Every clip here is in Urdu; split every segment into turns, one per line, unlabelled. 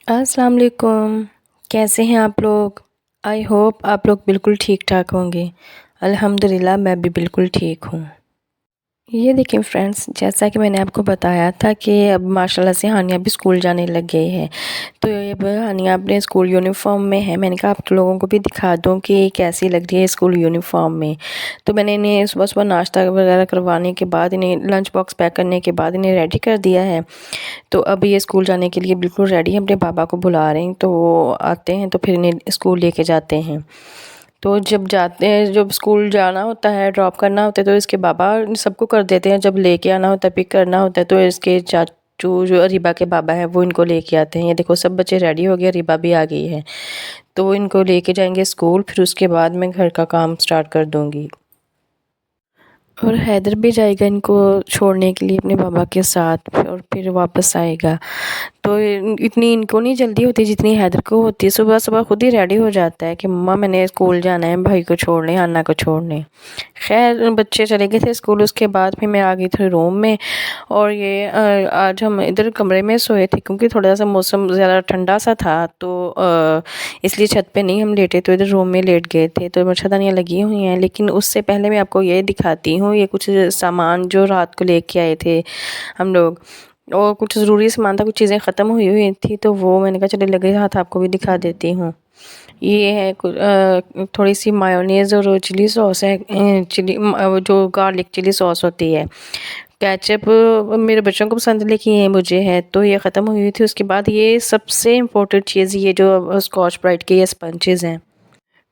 السلام علیکم، کیسے ہیں آپ لوگ؟ آئی ہوپ آپ لوگ بالکل ٹھیک ٹھاک ہوں گے۔ الحمدللہ میں بھی بالکل ٹھیک ہوں۔ یہ دیکھیں فرینڈس، جیسا کہ میں نے آپ کو بتایا تھا کہ اب ماشاءاللہ سے ہانیہ بھی اسکول جانے لگ گئی ہے، تو اب ہانیہ اپنے اسکول یونیفارم میں ہے۔ میں نے کہا آپ لوگوں کو بھی دکھا دوں کہ کیسی لگ رہی ہے اسکول یونیفارم میں۔ تو میں نے انہیں صبح صبح ناشتہ وغیرہ کروانے کے بعد، انہیں لنچ باکس پیک کرنے کے بعد انہیں ریڈی کر دیا ہے۔ تو اب یہ اسکول جانے کے لیے بالکل ریڈی ہیں، اپنے بابا کو بلا رہے ہیں، تو وہ آتے ہیں تو پھر انہیں اسکول لے کے جاتے ہیں۔ تو جب جاتے ہیں، جب اسکول جانا ہوتا ہے، ڈراپ کرنا ہوتا ہے، تو اس کے بابا سب کو کر دیتے ہیں۔ جب لے کے آنا ہوتا ہے، پک کرنا ہوتا ہے، تو اس کے چاچو جو اریبہ کے بابا ہیں وہ ان کو لے کے آتے ہیں۔ یہ دیکھو سب بچے ریڈی ہو گئے، اریبہ بھی آ گئی ہے، تو وہ ان کو لے کے جائیں گے اسکول، پھر اس کے بعد میں گھر کا کام سٹارٹ کر دوں گی۔ اور حیدر بھی جائے گا ان کو چھوڑنے کے لیے اپنے بابا کے ساتھ، اور پھر واپس آئے گا۔ تو اتنی ان کو نہیں جلدی ہوتی جتنی حیدر کو ہوتی ہے۔ صبح صبح خود ہی ریڈی ہو جاتا ہے کہ مما میں نے اسکول جانا ہے، بھائی کو چھوڑنے، آنا کو چھوڑنے۔ خیر بچے چلے گئے تھے اسکول، اس کے بعد پھر میں آ گئی تھی روم میں، اور یہ آج ہم ادھر کمرے میں سوئے تھے کیونکہ تھوڑا سا موسم زیادہ ٹھنڈا سا تھا، تو اس لیے چھت پہ نہیں ہم لیٹے، تو ادھر روم میں لیٹ گئے تھے۔ تو مچھردانیاں لگی ہوئی ہیں، لیکن اس سے پہلے میں آپ کو یہ دکھاتی ہوں، یہ کچھ سامان جو رات کو لے کے آئے تھے ہم لوگ، اور کچھ ضروری سامان تھا، کچھ چیزیں ختم ہوئی تھی، تو وہ میں نے کہا چلے لگے ہاتھ آپ کو بھی دکھا دیتی ہوں۔ یہ ہے تھوڑی سی مایونیز اور چلی سوس ہے، چلی جو گارلک چلی سوس ہوتی ہے۔ کیچپ میرے بچوں کو پسند، لیکن یہ مجھے ہے، تو یہ ختم ہوئی تھی۔ اس کے بعد یہ سب سے امپورٹنٹ چیز، یہ جو اسکاچ برائٹ کے یہ اسپنچز ہیں،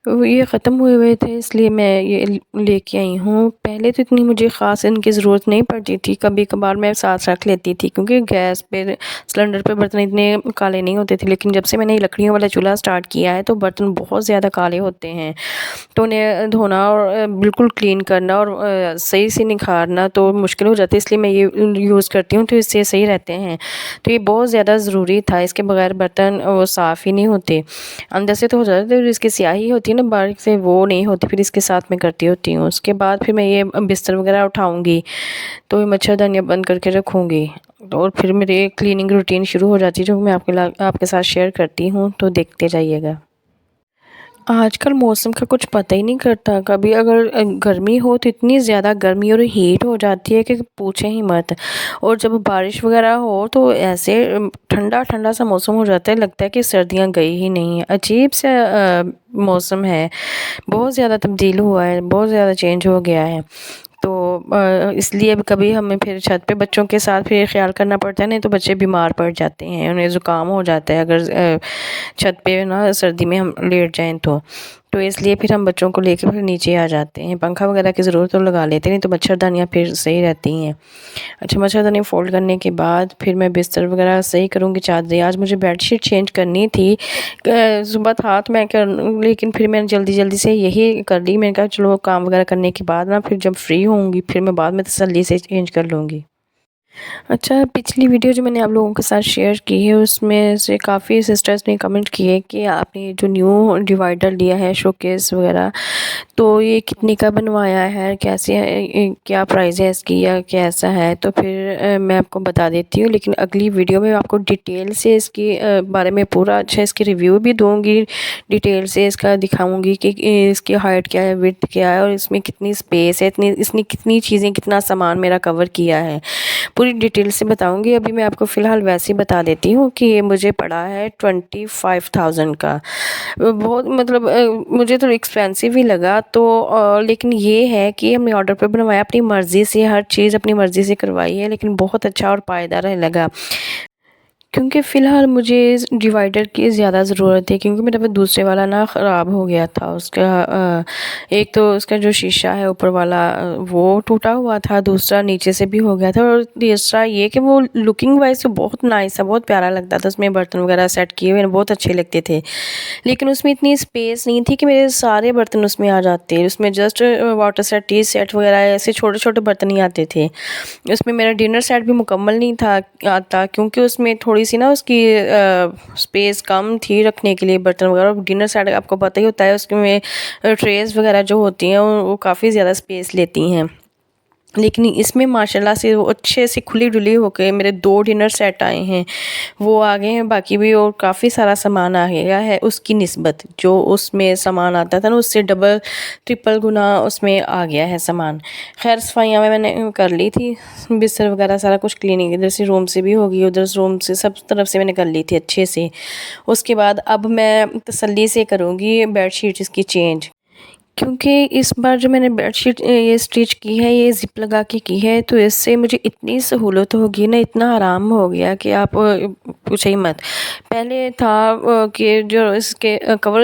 یہ ختم ہوئے تھے، اس لیے میں یہ لے کے آئی ہوں۔ پہلے تو اتنی مجھے خاص ان کی ضرورت نہیں پڑتی تھی، کبھی کبھار میں ساتھ رکھ لیتی تھی کیونکہ گیس پہ سلنڈر پہ برتن اتنے کالے نہیں ہوتے تھے، لیکن جب سے میں نے لکڑیوں والا چولہا سٹارٹ کیا ہے تو برتن بہت زیادہ کالے ہوتے ہیں، تو انہیں دھونا اور بالکل کلین کرنا اور صحیح سے نکھارنا تو مشکل ہو جاتی ہے، اس لیے میں یہ یوز کرتی ہوں، تو اس سے صحیح رہتے ہیں۔ تو یہ بہت زیادہ ضروری تھا، اس کے بغیر برتن وہ صاف ہی نہیں ہوتے، اندر سے تو ہو جاتے ہیں، اس کی سیاہی ہوتی ہے نا باریک سے، وہ نہیں ہوتی، پھر اس کے ساتھ میں کرتی ہوتی ہوں۔ اس کے بعد پھر میں یہ بستر وغیرہ اٹھاؤں گی، تو یہ مچھردانیاں بند کر کے رکھوں گی، اور پھر میری کلیننگ روٹین شروع ہو جاتی ہے، جو میں آپ کے ساتھ شیئر کرتی ہوں، تو دیکھتے جائیے گا۔ آج کل موسم کا کچھ پتہ ہی نہیں کرتا، کبھی اگر گرمی ہو تو اتنی زیادہ گرمی اور ہیٹ ہو جاتی ہے کہ پوچھیں ہی مت، اور جب بارش وغیرہ ہو تو ایسے ٹھنڈا ٹھنڈا سا موسم ہو جاتا ہے، لگتا ہے کہ سردیاں گئی ہی نہیں ہیں، عجیب سے موسم ہے، بہت زیادہ تبدیل ہوا ہے، بہت زیادہ چینج ہو گیا ہے۔ تو اس لیے اب کبھی ہمیں پھر چھت پہ بچوں کے ساتھ پھر خیال کرنا پڑتا ہے، نہیں تو بچے بیمار پڑ جاتے ہیں، انہیں زکام ہو جاتا ہے اگر چھت پہ نا سردی میں ہم لیٹ جائیں تو اس لیے پھر ہم بچوں کو لے کے پھر نیچے آ جاتے ہیں، پنکھا وغیرہ کی ضرورت تو لگا لیتے ہیں، نہیں تو مچھردانیاں پھر صحیح رہتی ہیں۔ اچھا، مچھردانی فولڈ کرنے کے بعد پھر میں بستر وغیرہ صحیح کروں گی، چادریں، آج مجھے بیڈ شیٹ چینج کرنی تھی، صبح تھا تو میں لیکن پھر میں نے جلدی جلدی سے یہی کر لی، میں نے کہا چلو کام وغیرہ کرنے کے بعد نا پھر جب فری ہوں گی پھر میں بعد میں تسلی سے چینج کر لوں گی۔ اچھا، پچھلی ویڈیو جو میں نے آپ لوگوں کے ساتھ شیئر کی ہے، اس میں سے کافی سسٹرز نے کمنٹ کیے کہ آپ نے جو نیو ڈیوائڈر لیا ہے شوکیس وغیرہ، تو یہ کتنے کا بنوایا ہے، کیسے ہے، کیا پرائز ہے اس کی، یا کیسا ہے؟ تو پھر میں آپ کو بتا دیتی ہوں، لیکن اگلی ویڈیو میں آپ کو ڈیٹیل سے اس کی بارے میں پورا اچھا اس کی ریویو بھی دوں گی، ڈیٹیل سے اس کا دکھاؤں گی کہ اس کی ہائٹ کیا ہے، وڈتھ کیا ہے، اور اس میں کتنی سپیس ہے، اس نے کتنی چیزیں، کتنا سامان میرا کور کیا ہے، پوری ڈیٹیل سے بتاؤں گی۔ ابھی میں آپ کو فی الحال ویسے ہی بتا دیتی ہوں کہ یہ مجھے پڑا ہے 25,000 کا، بہت مطلب مجھے تو ایکسپینسو ہی لگا، تو لیکن یہ ہے کہ ہم نے آرڈر پہ بنوایا، اپنی مرضی سے ہر چیز اپنی مرضی سے کروائی ہے، لیکن بہت اچھا اور پائیدار لگا، کیونکہ فی الحال مجھے ڈیوائڈر کی زیادہ ضرورت ہے، کیونکہ میرا وہ دوسرے والا نا خراب ہو گیا تھا، اس کا ایک تو اس کا جو شیشہ ہے اوپر والا وہ ٹوٹا ہوا تھا، دوسرا نیچے سے بھی ہو گیا تھا، اور تیسرا یہ کہ وہ لکنگ وائز تو بہت نائس تھا، بہت پیارا لگتا تھا، اس میں برتن وغیرہ سیٹ کیے ہوئے بہت اچھے لگتے تھے، لیکن اس میں اتنی اسپیس نہیں تھی کہ میرے سارے برتن اس میں آ جاتے، اس میں just water set, tea set وغیرہ ایسے چھوٹے چھوٹے برتن ہی آتے تھے، اس میں میرا ڈنر سیٹ بھی مکمل نہیں تھا آتا، کیونکہ اس میں تھوڑی سی نا اس کی اسپیس کم تھی رکھنے کے لیے برتن وغیرہ، ڈنر سیٹ آپ کو پتہ ہی ہوتا ہے، اس میں ٹریز وغیرہ جو ہوتی ہیں وہ کافی زیادہ اسپیس لیتی ہیں، لیکن اس میں ماشاءاللہ سے وہ اچھے سے کھلی ڈلی ہو کے میرے 2 ڈنر سیٹ آئے ہیں، وہ آگے ہیں، باقی بھی اور کافی سارا سامان آ گیا ہے اس کی نسبت، جو اس میں سامان آتا تھا نا اس سے ڈبل ٹرپل گنا اس میں آ گیا ہے سامان۔ خیر صفائیاں میں نے کر لی تھی، بستر وغیرہ سارا کچھ کلیننگ ادھر سے روم سے بھی ہوگی، ادھر روم سے سب طرف سے میں نے کر لی تھی اچھے سے۔ اس کے بعد اب میں تسلی سے کروں گی بیڈ شیٹ اس کی چینج، کیونکہ اس بار جو میں نے بیڈ شیٹ یہ اسٹچ کی ہے، یہ زپ لگا کے کی ہے، تو اس سے مجھے اتنی سہولت ہوگی نا، اتنا آرام ہو گیا کہ آپ پوچھیں ہی مت۔ پہلے تھا کہ جو اس کے کور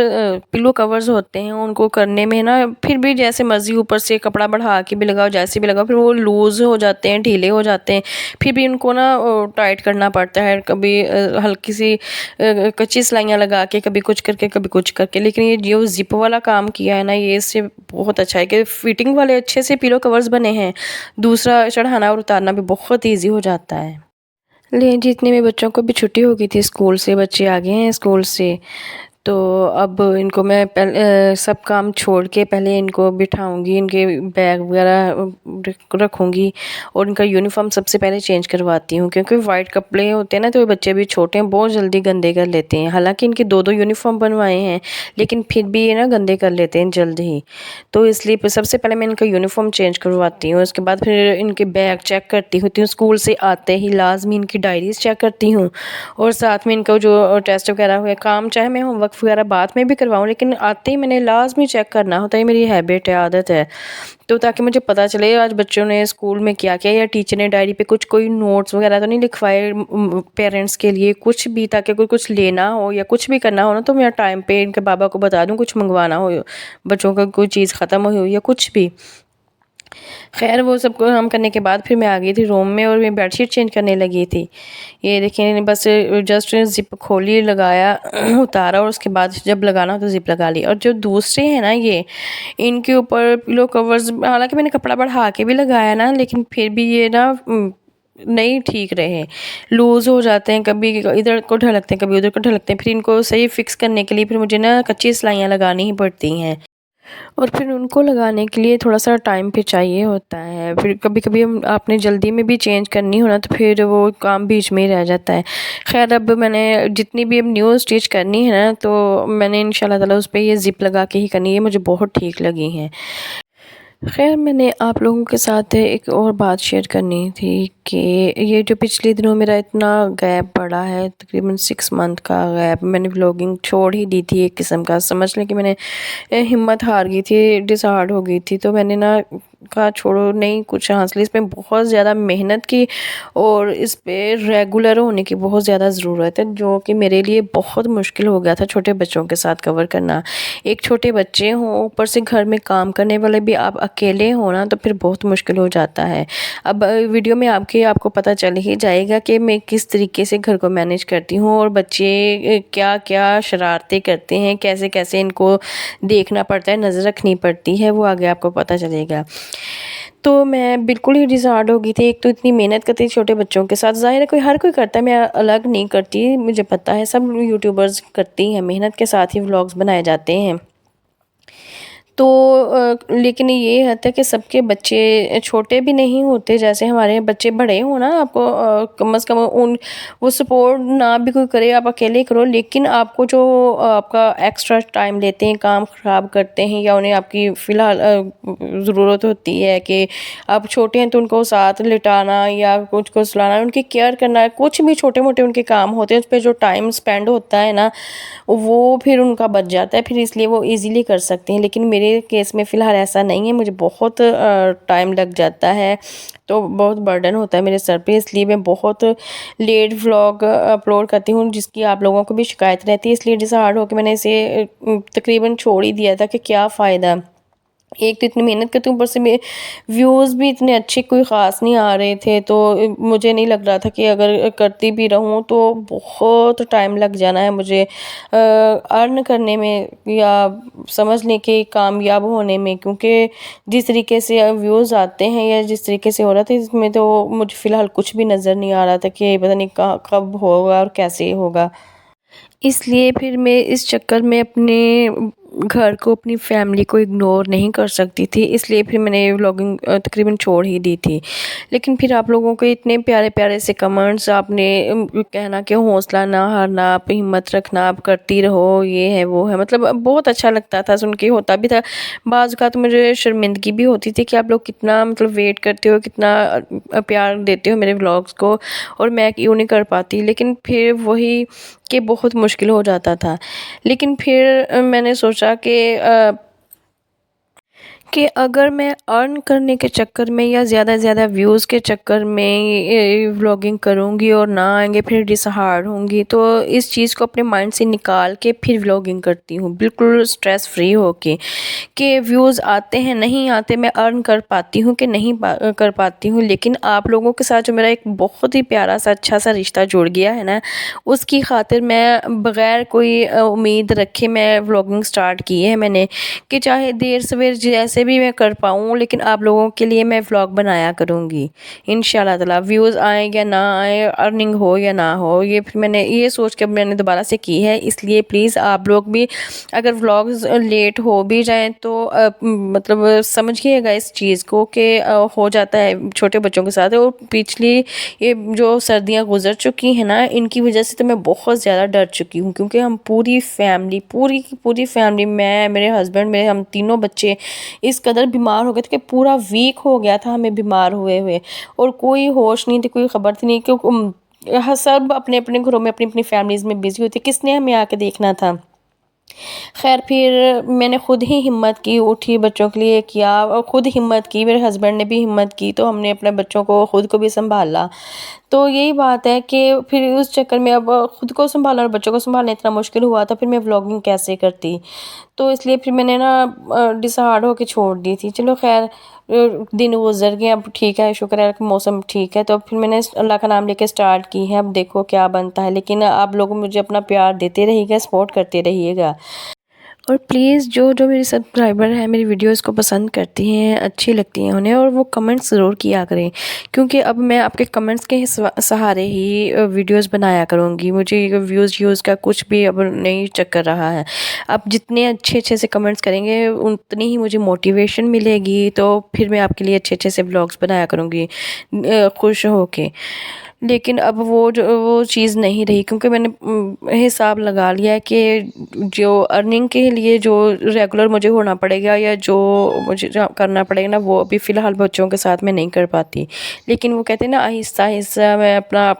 پلو کورز ہوتے ہیں ان کو کرنے میں نا پھر بھی جیسے مرضی اوپر سے کپڑا بڑھا کے بھی لگاؤ، جیسے بھی لگاؤ، پھر وہ لوز ہو جاتے ہیں، ڈھیلے ہو جاتے ہیں، پھر بھی ان کو نا ٹائٹ کرنا پڑتا ہے، کبھی ہلکی سی کچی سلائیاں لگا کے، کبھی کچھ کر کے، کبھی کچھ کر کے۔ لیکن یہ جو زپ والا کام کیا ہے نا، یہ اس سے بہت اچھا ہے کہ فٹنگ والے اچھے سے پیلو کورز بنے ہیں، دوسرا چڑھانا اور اتارنا بھی بہت ایزی ہو جاتا ہے۔ لے جتنے میں بچوں کو بھی چھٹی ہو گئی تھی اسکول سے، بچے آ گئے ہیں اسکول سے، تو اب ان کو میں سب کام چھوڑ کے پہلے ان کو بٹھاؤں گی، ان کے بیگ وغیرہ رکھوں گی، اور ان کا یونیفارم سب سے پہلے چینج کرواتی ہوں، کیونکہ وائٹ کپڑے ہوتے ہیں نا تو بچے بھی چھوٹے ہیں، بہت جلدی گندے کر لیتے ہیں، حالانکہ ان کے 2 یونیفارم بنوائے ہیں لیکن پھر بھی یہ نا گندے کر لیتے ہیں جلد ہی، تو اس لیے سب سے پہلے میں ان کا یونیفارم چینج کرواتی ہوں۔ اس کے بعد پھر ان کے بیگ چیک کرتی ہوتی ہوں، اسکول سے آتے ہی لازمی ان کی ڈائریز چیک کرتی ہوں، اور ساتھ میں ان کا جو ٹیسٹ وغیرہ ہوئے کام، چاہے میں ہوم ورک وغیرہ بعد میں بھی کرواؤں لیکن آتے ہی میں نے لازمی چیک کرنا ہوتا ہے، میری ہیبٹ ہے، عادت ہے، تو تاکہ مجھے پتہ چلے آج بچوں نے اسکول میں کیا کیا، یا ٹیچر نے ڈائری پہ کوئی نوٹس وغیرہ تو نہیں لکھوائے پیرنٹس کے لیے، کچھ بھی، تاکہ کوئی کچھ لینا ہو یا کچھ بھی کرنا ہو نا تو میں ٹائم پہ ان کے بابا کو بتا دوں، کچھ منگوانا ہو، بچوں کا کوئی چیز ختم ہوئی ہو یا کچھ بھی۔ خیر وہ سب کو ہم کرنے کے بعد پھر میں آ گئی تھی روم میں، اور میں بیڈ شیٹ چینج کرنے لگی تھی۔ یہ دیکھیں بس جسٹ زپ کھولی، لگایا، اتارا، اور اس کے بعد جب لگانا ہو تو زپ لگا لی۔ اور جو دوسرے ہیں نا یہ، ان کے اوپر پلو کورز حالانکہ میں نے کپڑا بڑھا کے بھی لگایا نا، لیکن پھر بھی یہ نا نہیں ٹھیک رہے، لوز ہو جاتے ہیں، کبھی ادھر کو ڈھلکتے ہیں، کبھی ادھر کو ڈھلکتے ہیں، پھر ان کو صحیح فکس کرنے کے لیے پھر مجھے نا کچی سلائیاں لگانی ہی پڑتی ہیں، اور پھر ان کو لگانے کے لیے تھوڑا سا ٹائم پہ چاہیے ہوتا ہے، پھر کبھی کبھی ہم آپ نے جلدی میں بھی چینج کرنی ہو نا تو پھر وہ کام بیچ میں ہی رہ جاتا ہے۔ خیر اب میں نے جتنی بھی اب نیو اسٹچ کرنی ہے نا تو میں نے انشاءاللہ تعالیٰ اس پہ یہ زپ لگا کے ہی کرنی ہے، مجھے بہت ٹھیک لگی ہیں۔ خیر میں نے آپ لوگوں کے ساتھ ایک اور بات شیئر کرنی تھی کہ یہ جو پچھلے دنوں میرا اتنا گیپ پڑا ہے، تقریباً 6 منتھ کا گیپ، میں نے ولاگنگ چھوڑ ہی دی تھی، ایک قسم کا سمجھ لیں کہ میں نے ہمت ہار گئی تھی، ڈس ہارڈ ہو گئی تھی، تو میں نے نا کہا چھوڑو، نہیں کچھ حاصل، اس پہ بہت زیادہ محنت کی اور اس پہ ریگولر ہونے کی بہت زیادہ ضرورت ہے، جو کہ میرے لیے بہت مشکل ہو گیا تھا چھوٹے بچوں کے ساتھ کور کرنا۔ ایک چھوٹے بچے ہوں، اوپر سے گھر میں کام کرنے والے بھی آپ اکیلے ہونا، تو پھر بہت مشکل ہو جاتا ہے۔ اب ویڈیو میں آپ کو پتہ چل ہی جائے گا کہ میں کس طریقے سے گھر کو مینیج کرتی ہوں، اور بچے کیا کیا شرارتیں کرتے ہیں، کیسے کیسے ان کو دیکھنا پڑتا ہے، نظر رکھنی پڑتی ہے، وہ آگے آپ کو پتہ چلے گا۔ تو میں بالکل ہی ڈسہارڈ ہو گئی تھی، ایک تو اتنی محنت کرتی چھوٹے بچوں کے ساتھ، ظاہر ہے ہر کوئی کرتا ہے، میں الگ نہیں کرتی، مجھے پتہ ہے سب یوٹیوبرز کرتی ہیں، محنت کے ساتھ ہی ولاگز بنائے جاتے ہیں، تو لیکن یہ ہے کہ سب کے بچے چھوٹے بھی نہیں ہوتے، جیسے ہمارے بچے بڑے ہوں نا، آپ کو کم از کم وہ سپورٹ نہ بھی کوئی کرے، آپ اکیلے کرو، لیکن آپ کو جو آپ کا ایکسٹرا ٹائم لیتے ہیں، کام خراب کرتے ہیں، یا انہیں آپ کی فی الحال ضرورت ہوتی ہے کہ آپ چھوٹے ہیں تو ان کو ساتھ لٹانا یا کچھ کو سلانا، ان کی کیئر کرنا، کچھ بھی چھوٹے موٹے ان کے کام ہوتے ہیں، اس پہ جو ٹائم سپینڈ ہوتا ہے نا وہ پھر ان کا بچ جاتا ہے، پھر اس لیے وہ ایزیلی کر سکتے ہیں، لیکن میرے کیس میں فی الحال ایسا نہیں ہے، مجھے بہت ٹائم لگ جاتا ہے، تو بہت برڈن ہوتا ہے میرے سر پہ، اس لیے میں بہت لیٹ ولاگ اپلوڈ کرتی ہوں، جس کی آپ لوگوں کو بھی شکایت رہتی ہے، اس لیے ڈسہارڈ ہو کے میں نے اسے تقریباً چھوڑ ہی دیا تھا کہ کیا فائدہ، ایک تو اتنی محنت کرتی ہوں، اوپر سے ویوز بھی اتنے اچھے کوئی خاص نہیں آ رہے تھے، تو مجھے نہیں لگ رہا تھا کہ اگر کرتی بھی رہوں تو بہت ٹائم لگ جانا ہے مجھے ارن کرنے میں، یا سمجھ لیں کہ کامیاب ہونے میں، کیونکہ جس طریقے سے ویوز آتے ہیں یا جس طریقے سے ہو رہا تھا، اس میں تو مجھے فی الحال کچھ بھی نظر نہیں آ رہا تھا کہ پتہ نہیں کب ہوگا اور کیسے ہوگا، اس لیے پھر میں اس چکر میں اپنے گھر کو اپنی فیملی کو اگنور نہیں کر سکتی تھی، اس لیے پھر میں نے ولاگنگ تقریباً چھوڑ ہی دی تھی۔ لیکن پھر آپ لوگوں کے اتنے پیارے پیارے سے کمنٹس، آپ نے کہنا کہ حوصلہ نہ ہارنا، آپ ہمت رکھنا، آپ کرتی رہو، یہ ہے وہ ہے، مطلب بہت اچھا لگتا تھا سن کے، ہوتا بھی تھا۔ بعض اوقات مجھے شرمندگی بھی ہوتی تھی کہ آپ لوگ کتنا مطلب ویٹ کرتے ہو، کتنا پیار دیتے ہو میرے ولاگس کو، اور میں کیوں نہیں کر پاتی۔ لیکن پھر وہی کہ بہت مشکل ہو جاتا تھا۔ لیکن پھر میں نے سوچا کہ اگر میں ارن کرنے کے چکر میں یا زیادہ زیادہ ویوز کے چکر میں ولاگنگ کروں گی اور نہ آئیں گے، پھر ڈس ہارڈ ہوں گی، تو اس چیز کو اپنے مائنڈ سے نکال کے پھر ولاگنگ کرتی ہوں، بالکل سٹریس فری ہو کے، کہ ویوز آتے ہیں نہیں آتے، میں ارن کر پاتی ہوں کہ نہیں کر پاتی ہوں، لیکن آپ لوگوں کے ساتھ جو میرا ایک بہت ہی پیارا سا اچھا سا رشتہ جڑ گیا ہے نا، اس کی خاطر میں بغیر کوئی امید رکھے میں ولاگنگ سٹارٹ کی ہے میں نے، کہ چاہے دیر سویر جیسے بھی میں کر پاؤں، لیکن آپ لوگوں کے لیے میں ولاگ بنایا کروں گی انشاءاللہ تعالی، ویوز آئیں یا نہ آئیں، ارننگ ہو یا نہ ہو، یہ پھر میں نے یہ سوچ کے میں نے دوبارہ سے کی ہے۔ اس لیے پلیز آپ لوگ بھی اگر ولاگز لیٹ ہو بھی جائیں تو مطلب سمجھیے گا اس چیز کو کہ ہو جاتا ہے چھوٹے بچوں کے ساتھ، اور پچھلی یہ جو سردیاں گزر چکی ہیں نا، ان کی وجہ سے تو میں بہت زیادہ ڈر چکی ہوں، کیونکہ ہم پوری فیملی پوری فیملی، میں، میرے ہسبینڈ، ہم تینوں بچے اس قدر بیمار ہو گئے تھے کہ پورا ویک ہو گیا تھا ہمیں بیمار ہوئے، اور کوئی ہوش نہیں تھی، کوئی خبر تھی نہیں، کہ سب اپنے اپنے گھروں میں اپنی اپنی فیملیز میں بزی ہوتے، کس نے ہمیں آ کے دیکھنا تھا۔ خیر پھر میں نے خود ہی ہمت کی، اٹھی، بچوں کے لیے کیا، اور خود ہمت کی، میرے ہسبینڈ نے بھی ہمت کی، تو ہم نے اپنے بچوں کو خود کو بھی سنبھالا۔ تو یہی بات ہے کہ پھر اس چکر میں اب خود کو سنبھالنا اور بچوں کو سنبھالنا اتنا مشکل ہوا تھا، پھر میں ولاگنگ کیسے کرتی، تو اس لیے پھر میں نے نا ڈسہارڈ ہو کے چھوڑ دی تھی۔ چلو خیر دن گزر گئے، اب ٹھیک ہے، شکر ہے کہ موسم ٹھیک ہے، تو پھر میں نے اللہ کا نام لے کے سٹارٹ کی ہے، اب دیکھو کیا بنتا ہے۔ لیکن آپ لوگ مجھے اپنا پیار دیتے رہیے گا، سپورٹ کرتے رہیے گا، اور پلیز جو میری سبسکرائبر ہیں میری ویڈیوز کو پسند کرتی ہیں، اچھی لگتی ہیں انہیں، اور وہ کمنٹس ضرور کیا کریں، کیونکہ اب میں آپ کے کمنٹس کے سہارے ہی ویڈیوز بنایا کروں گی۔ مجھے ویوز کا کچھ بھی اب نہیں چکر رہا ہے، اب جتنے اچھے اچھے سے کمنٹس کریں گے اتنی ہی مجھے موٹیویشن ملے گی، تو پھر میں آپ کے لیے اچھے اچھے سے ولاگس بنایا کروں گی خوش ہو کے۔ لیکن اب وہ چیز نہیں رہی، کیونکہ میں نے حساب لگا لیا ہے کہ جو ارننگ کے لیے جو ریگولر مجھے ہونا پڑے گا یا جو مجھے کرنا پڑے گا نا، وہ ابھی فی الحال بچوں کے ساتھ میں نہیں کر پاتی، لیکن وہ کہتے ہیں نا آہستہ آہستہ میں اپنا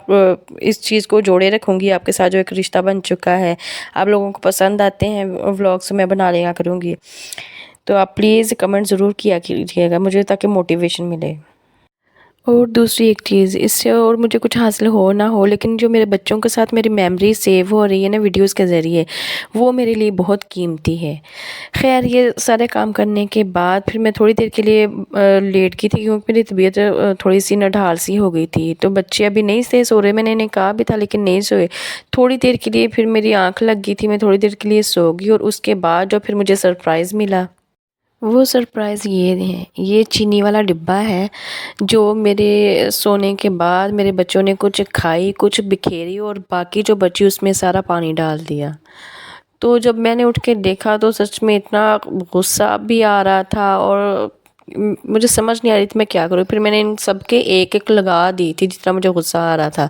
اس چیز کو جوڑے رکھوں گی، آپ کے ساتھ جو ایک رشتہ بن چکا ہے، آپ لوگوں کو پسند آتے ہیں ولاگس، میں بنا لیا کروں گی، تو آپ پلیز کمنٹ ضرور کیا کیجیے گا مجھے، تاکہ موٹیویشن ملے۔ اور دوسری ایک چیز، اس سے اور مجھے کچھ حاصل ہو نہ ہو، لیکن جو میرے بچوں کے ساتھ میری میموری سیو ہو رہی ہے نا ویڈیوز کے ذریعے، وہ میرے لیے بہت قیمتی ہے۔ خیر یہ سارے کام کرنے کے بعد پھر میں تھوڑی دیر کے لیے لیٹ کی تھی، کیونکہ میری طبیعت تھوڑی سی نڈھال سی ہو گئی تھی، تو بچے ابھی نہیں سے سو رہے، میں نے انہیں کہا بھی تھا لیکن نہیں سوئے، تھوڑی دیر کے لیے پھر میری آنکھ لگ گئی تھی، میں تھوڑی دیر کے لیے سو گئی، اور اس کے بعد جو پھر مجھے سرپرائز ملا، وہ سرپرائز یہ ہے، یہ چینی والا ڈبہ ہے، جو میرے سونے کے بعد میرے بچوں نے کچھ کھائی، کچھ بکھیری، اور باقی جو بچی اس میں سارا پانی ڈال دیا۔ تو جب میں نے اٹھ کے دیکھا تو سچ میں اتنا غصہ بھی آ رہا تھا، اور مجھے سمجھ نہیں آ رہی تھی میں کیا کروں، پھر میں نے ان سب کے ایک ایک لگا دی تھی جتنا مجھے غصہ آ رہا تھا،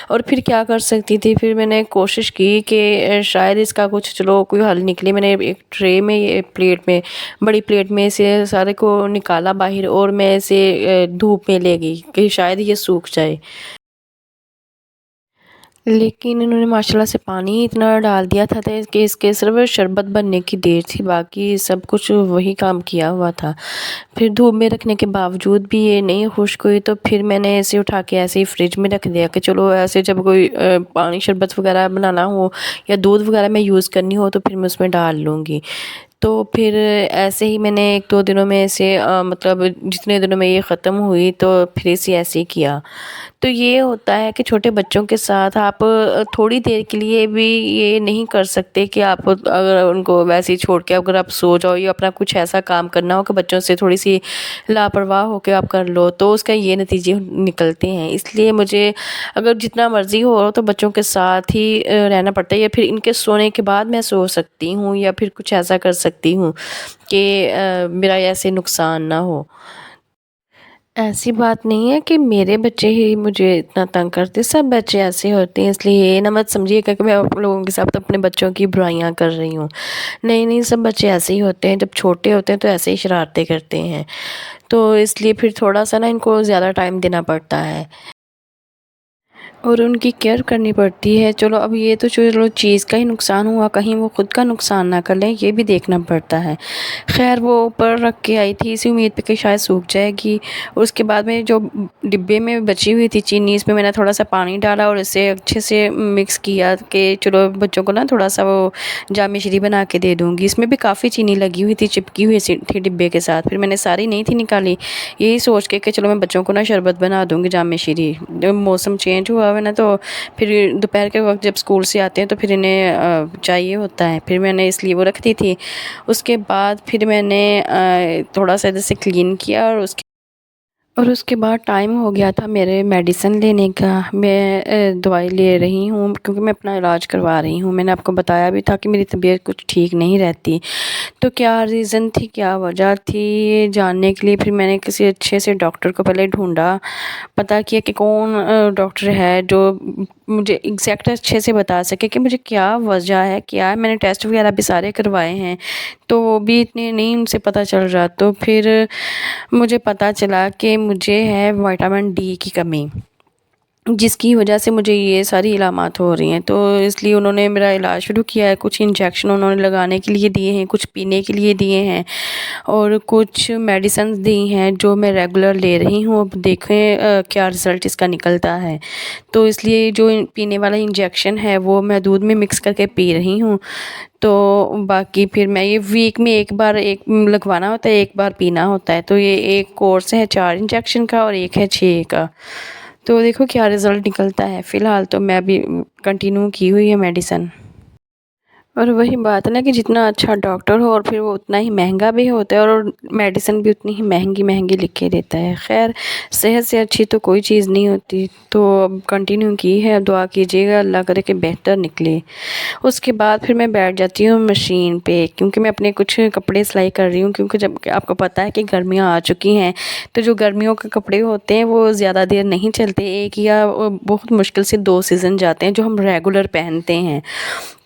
اور پھر کیا کر سکتی تھی، پھر میں نے کوشش کی کہ شاید اس کا کچھ چلو کوئی حل نکلے۔ میں نے ایک ٹرے میں، یہ پلیٹ میں، بڑی پلیٹ میں سے سارے کو نکالا باہر، اور میں اسے دھوپ میں لے گئی کہ شاید یہ سوکھ جائے، لیکن انہوں نے ماشاءاللہ سے پانی ہی اتنا ڈال دیا تھا کہ اس کے صرف شربت بننے کی دیر تھی، باقی سب کچھ وہی کام کیا ہوا تھا۔ پھر دھوپ میں رکھنے کے باوجود بھی یہ نہیں خشک ہوئی، تو پھر میں نے ایسے اٹھا کے ایسے ہی فریج میں رکھ دیا کہ چلو ایسے جب کوئی پانی شربت وغیرہ بنانا ہو یا دودھ وغیرہ میں یوز کرنی ہو تو پھر میں اس میں ڈال لوں گی۔ تو پھر ایسے ہی میں نے ایک دو دنوں میں ایسے مطلب جتنے دنوں میں یہ ختم ہوئی تو پھر اسے ایسے ہی کیا۔ تو یہ ہوتا ہے کہ چھوٹے بچوں کے ساتھ آپ تھوڑی دیر کے لیے بھی یہ نہیں کر سکتے کہ آپ اگر ان کو ویسے ہی چھوڑ کے اگر آپ سو جاؤ یا اپنا کچھ ایسا کام کرنا ہو کہ بچوں سے تھوڑی سی لاپرواہ ہو کے آپ کر لو، تو اس کا یہ نتیجے نکلتے ہیں۔ اس لیے مجھے اگر جتنا مرضی ہو تو بچوں کے ساتھ ہی رہنا پڑتا ہے، یا پھر ان کے سونے کے بعد میں سو سکتی ہوں، یا پھر کچھ ایسا کر سکتی سکتی ہوں کہ میرا ایسے نقصان نہ ہو۔ ایسی بات نہیں ہے کہ میرے بچے ہی مجھے اتنا تنگ کرتے، سب بچے ایسے ہوتے ہیں، اس لیے یہ نہ مت سمجھیے کہ میں آپ لوگوں کے ساتھ اپنے بچوں کی برائیاں کر رہی ہوں۔ نہیں، سب بچے ایسے ہی ہوتے ہیں، جب چھوٹے ہوتے ہیں تو ایسے ہی شرارتیں کرتے ہیں، تو اس لیے پھر تھوڑا سا نا ان کو زیادہ ٹائم دینا پڑتا ہے اور ان کی کیئر کرنی پڑتی ہے۔ چلو اب یہ تو چلو چیز کا ہی نقصان ہوا، کہیں وہ خود کا نقصان نہ کر لیں، یہ بھی دیکھنا پڑتا ہے۔ خیر وہ اوپر رکھ کے آئی تھی اسی امید پہ کہ شاید سوکھ جائے گی، اور اس کے بعد میں جو ڈبے میں بچی ہوئی تھی چینی، اس میں میں نے تھوڑا سا پانی ڈالا اور اسے اچھے سے مکس کیا کہ چلو بچوں کو نا تھوڑا سا وہ جام شیری بنا کے دے دوں گی۔ اس میں بھی کافی چینی لگی ہوئی تھی، چپکی ہوئی تھی ڈبے کے ساتھ، پھر میں نے ساری نہیں تھی نکالی، یہی سوچ کے کہ چلو میں بچوں کو نا شربت بنا دوں گی جام شیری۔ جب موسم چینج ہوا ہے نا تو پھر دوپہر کے وقت جب اسکول سے آتے ہیں تو پھر انہیں چاہیے ہوتا ہے، پھر میں نے اس لیے وہ رکھ دی تھی۔ اس کے بعد پھر میں نے تھوڑا سا ادھر سے کلین کیا اور اس کے بعد ٹائم ہو گیا تھا میرے میڈیسن لینے کا۔ میں دوائی لے رہی ہوں کیونکہ میں اپنا علاج کروا رہی ہوں۔ میں نے آپ کو بتایا بھی تھا کہ میری طبیعت کچھ ٹھیک نہیں رہتی، تو کیا ریزن تھی، کیا وجہ تھی جاننے کے لیے پھر میں نے کسی اچھے سے ڈاکٹر کو پہلے ڈھونڈا، پتہ کیا کہ کون ڈاکٹر ہے جو مجھے ایگزیکٹ اچھے سے بتا سکے کہ مجھے کیا وجہ ہے، کیا ہے۔ میں نے ٹیسٹ وغیرہ بھی سارے کروائے ہیں تو وہ بھی اتنے نہیں ان سے پتہ چل رہا، تو پھر مجھے پتہ چلا کہ مجھے ہے وٹامن ڈی کی کمی، جس کی وجہ سے مجھے یہ ساری علامات ہو رہی ہیں۔ تو اس لیے انہوں نے میرا علاج شروع کیا ہے، کچھ انجیکشن انہوں نے لگانے کے لیے دیے ہیں، کچھ پینے کے لیے دیے ہیں اور کچھ میڈیسنز دی ہیں جو میں ریگولر لے رہی ہوں۔ اب دیکھیں کیا رزلٹ اس کا نکلتا ہے۔ تو اس لیے جو پینے والا انجیکشن ہے وہ میں دودھ میں مکس کر کے پی رہی ہوں، تو باقی پھر میں یہ ویک میں ایک بار لگوانا ہوتا ہے، ایک بار پینا ہوتا ہے، تو یہ ایک کورس ہے 4 انجیکشن کا اور ایک ہے 6 کا۔ تو دیکھو کیا رزلٹ نکلتا ہے۔ فی الحال تو میں ابھی کنٹینیو کی ہوئی ہے میڈیسن، اور وہی بات ہے نا کہ جتنا اچھا ڈاکٹر ہو اور پھر وہ اتنا ہی مہنگا بھی ہوتا ہے اور میڈیسن بھی اتنی ہی مہنگی لکھ کے دیتا ہے۔ خیر صحت سے اچھی تو کوئی چیز نہیں ہوتی، تو اب کنٹینیو کی ہے، دعا کیجیے گا اللہ کرے کہ بہتر نکلے۔ اس کے بعد پھر میں بیٹھ جاتی ہوں مشین پہ، کیونکہ میں اپنے کچھ کپڑے سلائی کر رہی ہوں، کیونکہ جب آپ کو پتہ ہے کہ گرمیاں آ چکی ہیں تو جو گرمیوں کے کپڑے ہوتے ہیں وہ زیادہ دیر نہیں چلتے، ایک یا بہت مشکل سے 2 سیزن جاتے ہیں جو ہم ریگولر پہنتے ہیں۔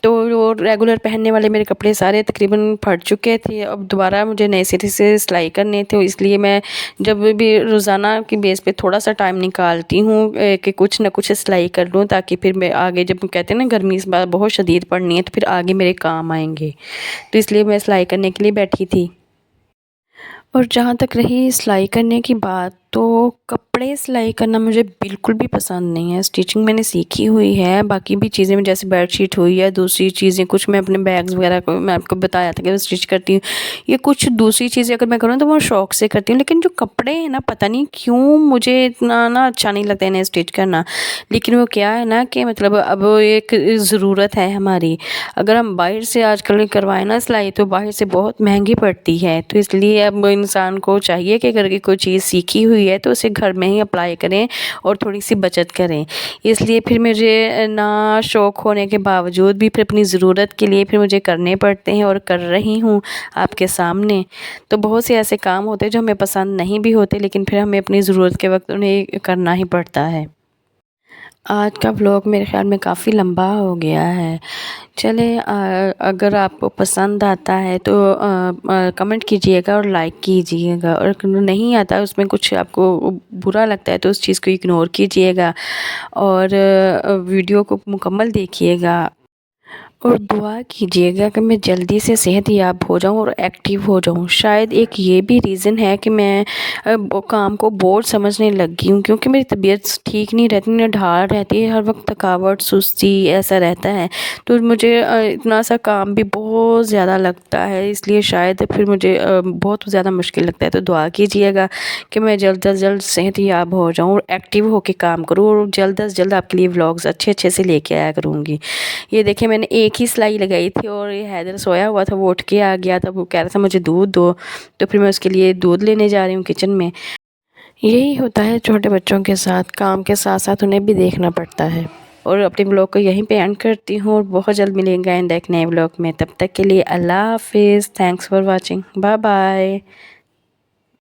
تو وہ ریگولر پہننے والے میرے کپڑے سارے تقریباً پھٹ چکے تھے، اب دوبارہ مجھے نئے سرے سے سلائی کرنے تھے، اس لیے میں جب بھی روزانہ کی بیس پہ تھوڑا سا ٹائم نکالتی ہوں کہ کچھ نہ کچھ سلائی کر لوں، تاکہ پھر میں آگے جب کہتے ہیں نا گرمی اس بار بہت شدید پڑنی ہے تو پھر آگے میرے کام آئیں گے، تو اس لیے میں سلائی کرنے کے لیے بیٹھی تھی۔ اور جہاں تک رہی سلائی کرنے کی بات، تو کپڑے سلائی کرنا مجھے بالکل بھی پسند نہیں ہے۔ اسٹیچنگ میں نے سیکھی ہوئی ہے، باقی بھی چیزیں جیسے بیڈ شیٹ ہوئی یا دوسری چیزیں کچھ میں اپنے بیگز وغیرہ کو میں آپ کو بتایا تھا کہ میں اسٹچ کرتی ہوں، یہ کچھ دوسری چیزیں اگر میں کروں تو وہ شوق سے کرتی ہوں، لیکن جو کپڑے ہیں نا پتہ نہیں کیوں مجھے اتنا نا اچھا نہیں لگتا انہیں اسٹچ کرنا۔ لیکن وہ کیا ہے نا کہ مطلب اب ایک ضرورت ہے ہماری، اگر ہم باہر سے آج کل کروائیں نا سلائی تو باہر سے بہت مہنگی پڑتی ہے، تو اس لیے اب انسان کو چاہیے کہ اگر کوئی چیز سیکھی ہوئی ہے تو اسے گھر میں ہی اپلائی کریں اور تھوڑی سی بچت کریں۔ اس لیے پھر مجھے نا شوق ہونے کے باوجود بھی پھر اپنی ضرورت کے لیے پھر مجھے کرنے پڑتے ہیں، اور کر رہی ہوں آپ کے سامنے۔ تو بہت سے ایسے کام ہوتے ہیں جو ہمیں پسند نہیں بھی ہوتے، لیکن پھر ہمیں اپنی ضرورت کے وقت انہیں کرنا ہی پڑتا ہے۔ آج کا ولاگ میرے خیال میں کافی لمبا ہو گیا ہے، چلیں اگر آپ کو پسند آتا ہے تو کمنٹ کیجئے گا اور لائک کیجئے گا، اور نہیں آتا اس میں کچھ آپ کو برا لگتا ہے تو اس چیز کو اگنور کیجئے گا، اور ویڈیو کو مکمل دیکھیے گا، اور دعا کیجیے گا کہ میں جلدی سے صحت یاب ہو جاؤں اور ایکٹیو ہو جاؤں۔ شاید ایک یہ بھی ریزن ہے کہ میں کام کو بورڈ سمجھنے لگی ہوں، کیونکہ میری طبیعت ٹھیک نہیں رہتی، میرے ڈھال رہتی ہے، ہر وقت تھکاوٹ سستی ایسا رہتا ہے، تو مجھے اتنا سا کام بھی بہت زیادہ لگتا ہے، اس لیے شاید پھر مجھے بہت زیادہ مشکل لگتا ہے۔ تو دعا کیجیے گا کہ میں جلد از جلد صحت یاب ہو جاؤں اور ایکٹیو ہو کے کام کروں، اور جلد از جلد آپ کے لیے ولاگز اچھے سے لے کے آیا کروں گی۔ یہ دیکھیں میں نے ایک ہی سلائی لگائی تھی، اور یہ حیدر سویا ہوا تھا، وہ اٹھ کے آ گیا تھا، وہ کہہ رہا تھا مجھے دودھ دو، تو پھر میں اس کے لیے دودھ لینے جا رہی ہوں کچن میں۔ یہی ہوتا ہے چھوٹے بچوں کے ساتھ، کام کے ساتھ ساتھ انہیں بھی دیکھنا پڑتا ہے۔
اور اپنے بلاگ کو یہیں پہ اینڈ کرتی ہوں، اور بہت جلد ملیں گے اینڈ ایک نئے بلاگ میں. تب تک کے لیے اللہ حافظ. Thanks for watching. Bye bye.